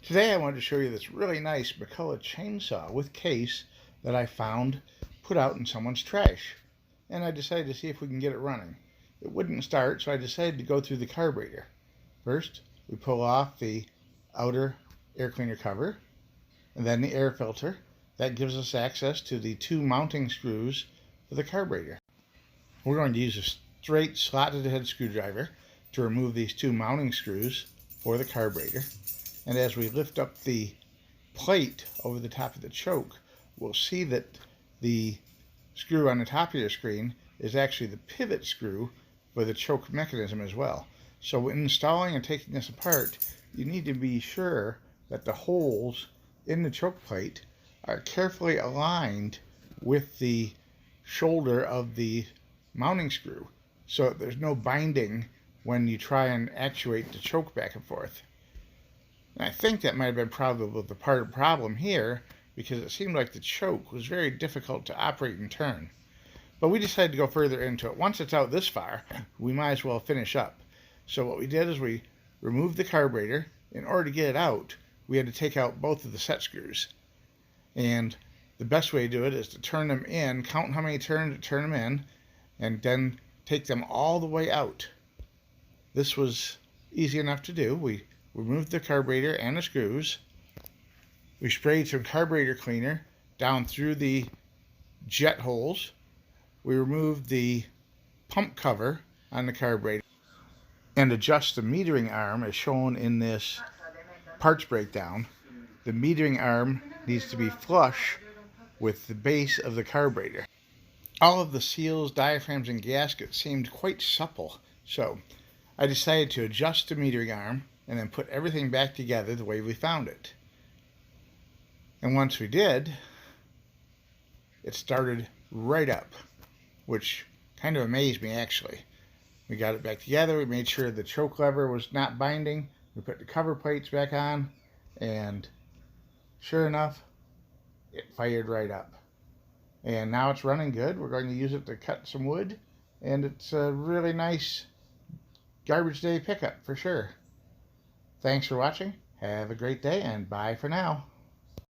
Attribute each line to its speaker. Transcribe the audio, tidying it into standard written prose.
Speaker 1: Today I wanted to show you this really nice McCulloch chainsaw with case that I found put out in someone's trash. And I decided to see if we can get it running. It wouldn't start, so I decided to go through the carburetor. First, we pull off the outer air cleaner cover, and then the air filter. That gives us access to the two mounting screws for the carburetor. We're going to use a straight slotted head screwdriver to remove these two mounting screws for the carburetor. And as we lift up the plate over the top of the choke, we'll see that the screw on the top of your screen is actually the pivot screw for the choke mechanism as well. So when installing and taking this apart, you need to be sure that the holes in the choke plate are carefully aligned with the shoulder of the mounting screw, so that there's no binding when you try and actuate the choke back and forth. And I think that might have been probably the part of the problem here, because it seemed like the choke was very difficult to operate and turn. But we decided to go further into it. Once it's out this far, we might as well finish up. So what we did is we removed the carburetor. In order to get it out, we had to take out both of the set screws. And the best way to do it is to turn them in, count how many turns to turn them in, and then take them all the way out. This was easy enough to do. We removed the carburetor and the screws. We sprayed some carburetor cleaner down through the jet holes. We removed the pump cover on the carburetor and adjust the metering arm as shown in this parts breakdown. The metering arm needs to be flush with the base of the carburetor. All of the seals, diaphragms, and gaskets seemed quite supple, so I decided to adjust the metering arm and then put everything back together the way we found it. And once we did, it started right up, which kind of amazed me actually. We got it back together, we made sure the choke lever was not binding, we put the cover plates back on, and sure enough, it fired right up. And now it's running good. We're going to use it to cut some wood, and it's a really nice garbage day pickup for sure. Thanks for watching. Have a great day, and bye for now.